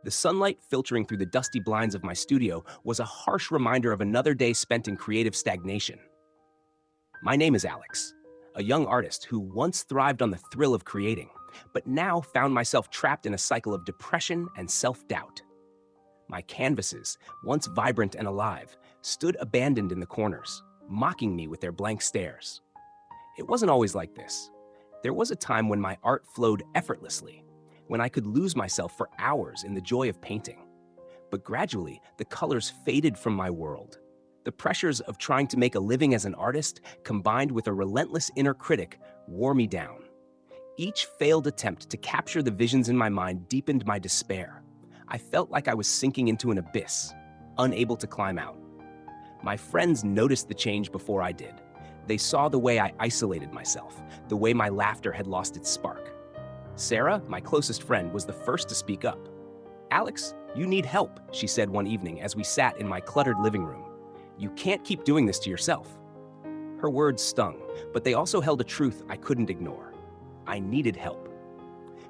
The sunlight filtering through the dusty blinds of my studio was a harsh reminder of another day spent in creative stagnation. My name is Alex, a young artist who once thrived on the thrill of creating, but now found myself trapped in a cycle of depression and self-doubt. My canvases, once vibrant and alive, stood abandoned in the corners, mocking me with their blank stares. It wasn't always like this. There was a time when my art flowed effortlessly, when I could lose myself for hours in the joy of painting. But gradually, the colors faded from my world. The pressures of trying to make a living as an artist, combined with a relentless inner critic, wore me down. Each failed attempt to capture the visions in my mind deepened my despair. I felt like I was sinking into an abyss, unable to climb out. My friends noticed the change before I did. They saw the way I isolated myself, the way my laughter had lost its spark. Sarah, my closest friend, was the first to speak up. "Alex, you need help," she said one evening as we sat in my cluttered living room. "You can't keep doing this to yourself." Her words stung, but they also held a truth I couldn't ignore. I needed help.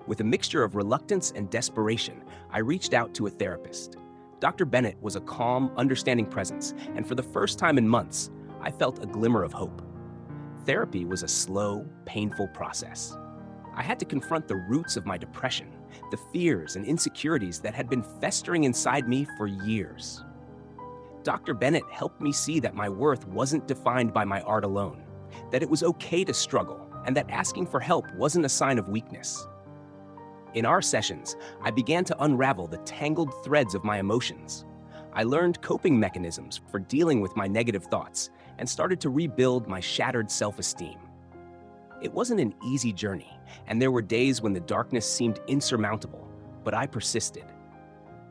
With a mixture of reluctance and desperation, I reached out to a therapist. Dr. Bennett was a calm, understanding presence, and for the first time in months, I felt a glimmer of hope. Therapy was a slow, painful process. I had to confront the roots of my depression, the fears and insecurities that had been festering inside me for years. Dr. Bennett helped me see that my worth wasn't defined by my art alone, that it was okay to struggle, and that asking for help wasn't a sign of weakness. In our sessions, I began to unravel the tangled threads of my emotions. I learned coping mechanisms for dealing with my negative thoughts and started to rebuild my shattered self-esteem. It wasn't an easy journey, and there were days when the darkness seemed insurmountable, but I persisted.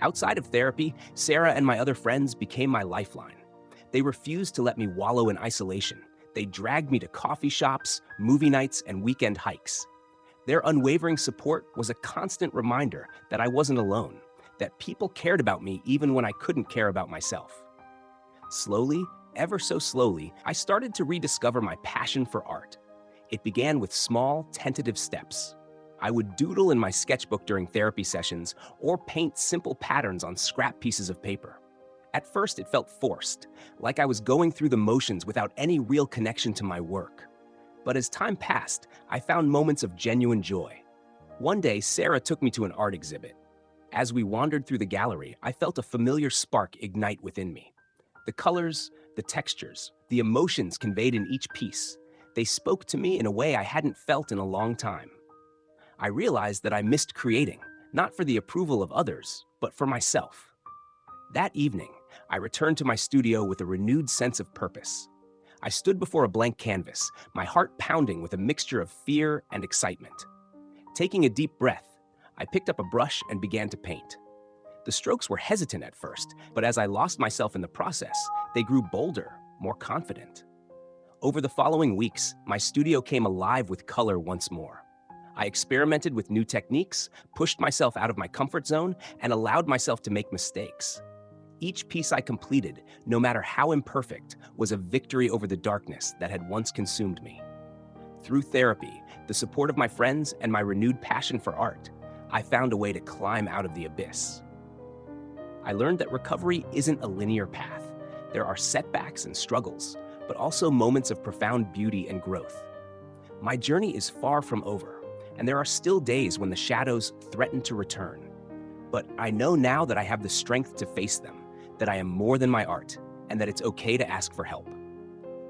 Outside of therapy, Sarah and my other friends became my lifeline. They refused to let me wallow in isolation. They dragged me to coffee shops, movie nights, and weekend hikes. Their unwavering support was a constant reminder that I wasn't alone, that people cared about me even when I couldn't care about myself. Slowly, ever so slowly, I started to rediscover my passion for art. It began with small, tentative steps. I would doodle in my sketchbook during therapy sessions or paint simple patterns on scrap pieces of paper. At first, it felt forced, like I was going through the motions without any real connection to my work. But as time passed, I found moments of genuine joy. One day, Sarah took me to an art exhibit. As we wandered through the gallery, I felt a familiar spark ignite within me. The colors, the textures, the emotions conveyed in each piece, they spoke to me in a way I hadn't felt in a long time. I realized that I missed creating, not for the approval of others, but for myself. That evening, I returned to my studio with a renewed sense of purpose. I stood before a blank canvas, my heart pounding with a mixture of fear and excitement. Taking a deep breath, I picked up a brush and began to paint. The strokes were hesitant at first, but as I lost myself in the process, they grew bolder, more confident. Over the following weeks, my studio came alive with color once more. I experimented with new techniques, pushed myself out of my comfort zone, and allowed myself to make mistakes. Each piece I completed, no matter how imperfect, was a victory over the darkness that had once consumed me. Through therapy, the support of my friends, and my renewed passion for art, I found a way to climb out of the abyss. I learned that recovery isn't a linear path. There are setbacks and struggles, but also moments of profound beauty and growth. My journey is far from over, and there are still days when the shadows threaten to return. But I know now that I have the strength to face them, that I am more than my art, and that it's okay to ask for help.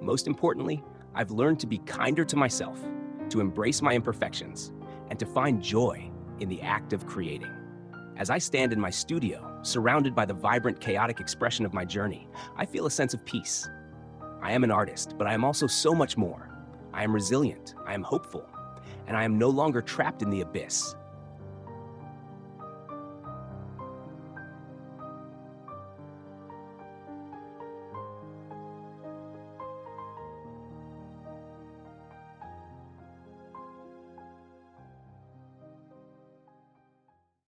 Most importantly, I've learned to be kinder to myself, to embrace my imperfections, and to find joy in the act of creating. As I stand in my studio, surrounded by the vibrant, chaotic expression of my journey, I feel a sense of peace. I am an artist, but I am also so much more. I am resilient, I am hopeful, and I am no longer trapped in the abyss.